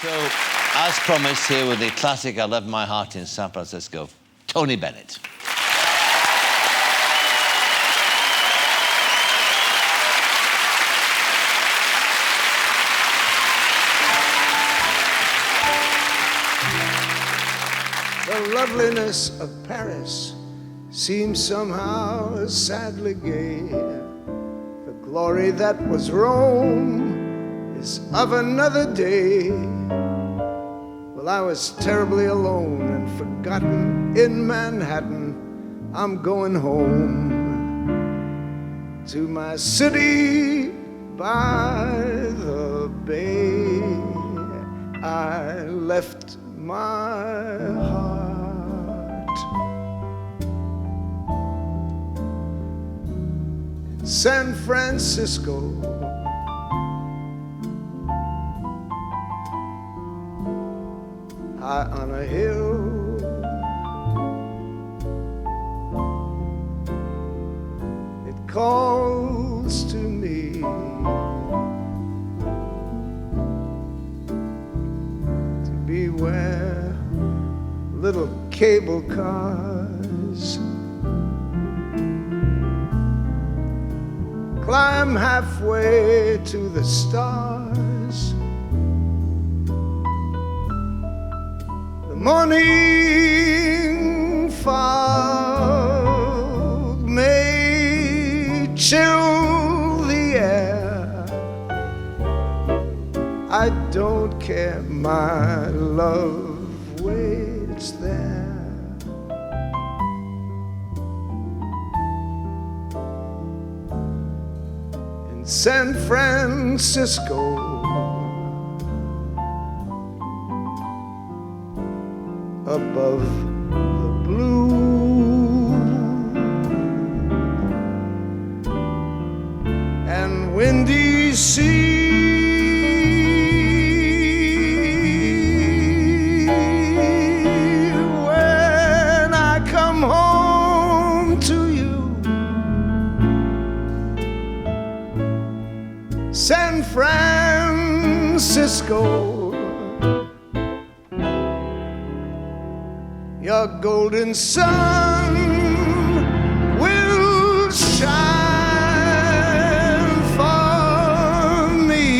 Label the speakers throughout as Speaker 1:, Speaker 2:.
Speaker 1: So, as promised, here with the classic I Left My Heart in San Francisco, Tony Bennett.
Speaker 2: The loveliness of Paris seems somehow sadly gay. The glory that was Rome is of another day. Well, I was terribly alone and forgotten in Manhattan. I'm going home to my city by the bay. I left my heart in San Francisco. High on a hill, it calls to me to be where little cable cars climb halfway to the stars. Morning fog may chill the air. I don't care, my love waits there. In San Francisco, above the blue and windy sea, when I come home to you, San Francisco, your golden sun will shine for me.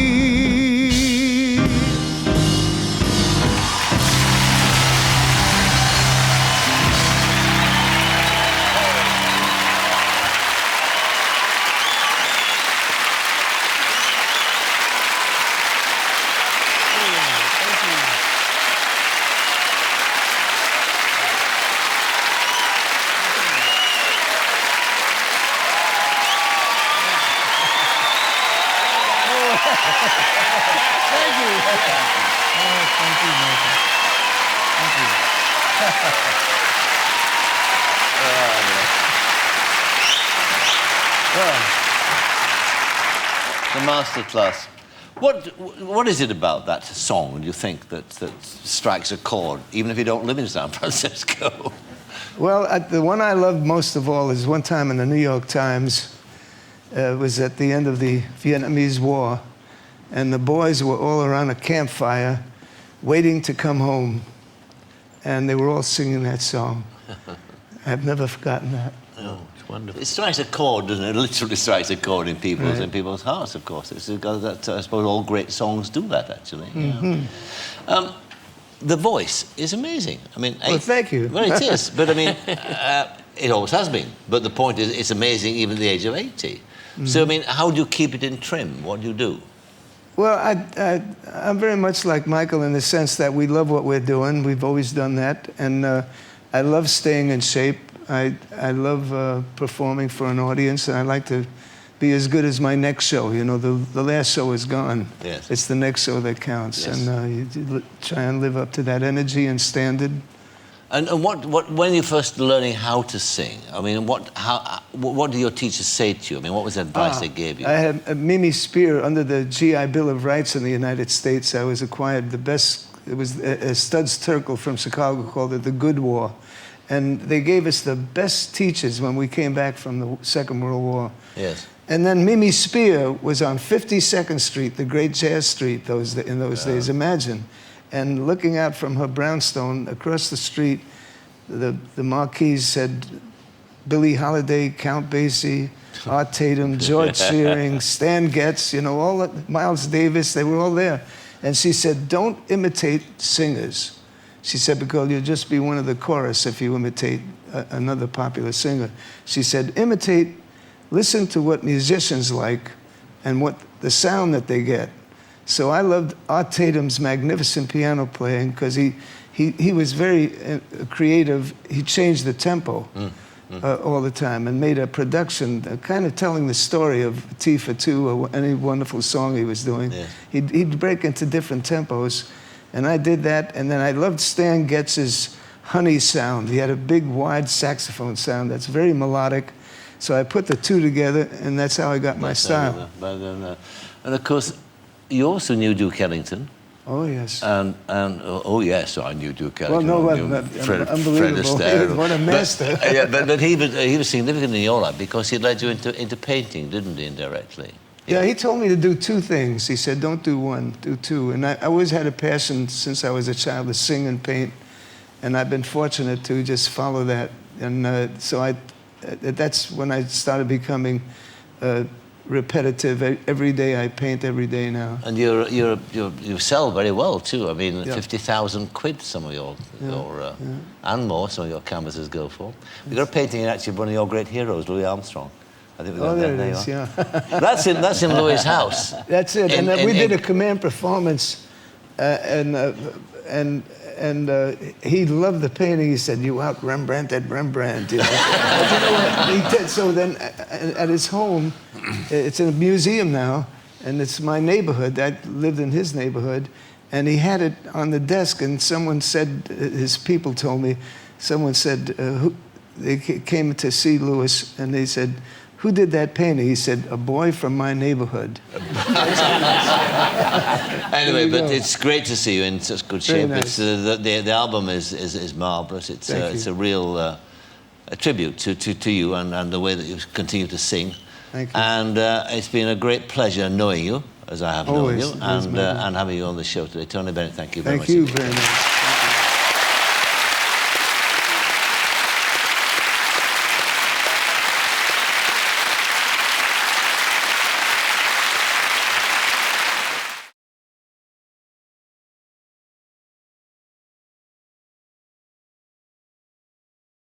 Speaker 3: Thank you. Oh, thank you, Michael. Thank you.
Speaker 1: The masterclass. What is it about that song, do you think, that strikes a chord, even if you don't live in San Francisco?
Speaker 2: Well, the one I loved most of all is one time in the New York Times. It was at the end of the Vietnamese War, and the boys were all around a campfire waiting to come home, and they were all singing that song. I've never forgotten that.
Speaker 1: Oh, it's wonderful. It strikes a chord, doesn't it? It literally strikes a chord in people's hearts, of course. It's that, I suppose all great songs do that, actually.
Speaker 2: Mm-hmm.
Speaker 1: Yeah. The voice is amazing. I mean,
Speaker 2: well, thank you.
Speaker 1: Well, it is, but I mean, it always has been. But the point is, it's amazing even at the age of 80. Mm-hmm. So, I mean, how do you keep it in trim? What do you do?
Speaker 2: Well, I'm very much like Michael in the sense that we love what we're doing. We've always done that. And I love staying in shape. I love performing for an audience, and I like to be as good as my next show. You know, the last show is gone.
Speaker 1: Yes.
Speaker 2: It's the next show that counts.
Speaker 1: Yes.
Speaker 2: And you try and live up to that energy and standard.
Speaker 1: And when you're first learning how to sing, I mean, what do your teachers say to you? I mean, what was the advice they gave you?
Speaker 2: I had Mimi Spear under the GI Bill of Rights in the United States. I was acquired the best. It was a Studs Terkel from Chicago called it the Good War. And they gave us the best teachers when we came back from the Second World War.
Speaker 1: Yes.
Speaker 2: And then Mimi Spear was on 52nd Street, the great jazz street in those days, imagine. And looking out from her brownstone across the street, the marquee said Billie Holiday, Count Basie, Art Tatum, George Shearing, Stan Getz, you know, all that, Miles Davis, they were all there. And she said, don't imitate singers. She said, because you'll just be one of the chorus if you imitate another popular singer. She said, listen to what musicians like and what the sound that they get. So I loved Art Tatum's magnificent piano playing because he was very creative. He changed the tempo all the time and made a production kind of telling the story of Tea for Two or any wonderful song he was doing. Yeah. He'd break into different tempos, and I did that. And then I loved Stan Getz's honey sound. He had a big, wide saxophone sound that's very melodic. So I put the two together, and that's how I got my style.
Speaker 1: And of course, you also knew Duke Ellington.
Speaker 2: Oh, yes.
Speaker 1: And oh, yes, I knew Duke Ellington.
Speaker 2: Well, no, Fred Astaire. What a master.
Speaker 1: But he was significant in your life because he led you into painting, didn't he, indirectly?
Speaker 2: Yeah, he told me to do two things. He said, don't do one, do two. And I always had a passion since I was a child to sing and paint, and I've been fortunate to just follow that. And so that's when I started becoming repetitive. Every day I paint every day now.
Speaker 1: And you sell very well too. I mean, 50,000 quid some of your and more some of your canvases go for. We've got a painting actually of one of your great heroes, Louis Armstrong. I think we got
Speaker 2: there
Speaker 1: there
Speaker 2: it is,
Speaker 1: you are.
Speaker 2: yeah.
Speaker 1: That's in Louis' house.
Speaker 2: That's it. And we did a command performance, and he loved the painting. He said, "You out Rembrandted Rembrandt." You know? But you know what? He did. So then, at his home, it's in a museum now, and it's my neighborhood. I lived in his neighborhood, and he had it on the desk. And someone said, his people told me, someone said, they came to see Louis, and they said, "Who did that painting?" He said, "A boy from my neighborhood."
Speaker 1: Anyway, but it's great to see you in such good shape.
Speaker 2: Nice.
Speaker 1: The album is marvelous. It's a real a tribute to you and the way that you continue to sing.
Speaker 2: Thank you.
Speaker 1: And it's been a great pleasure knowing you, as I have known you, and having you on the show today. Tony Bennett, thank you very much.
Speaker 2: Thank you very much.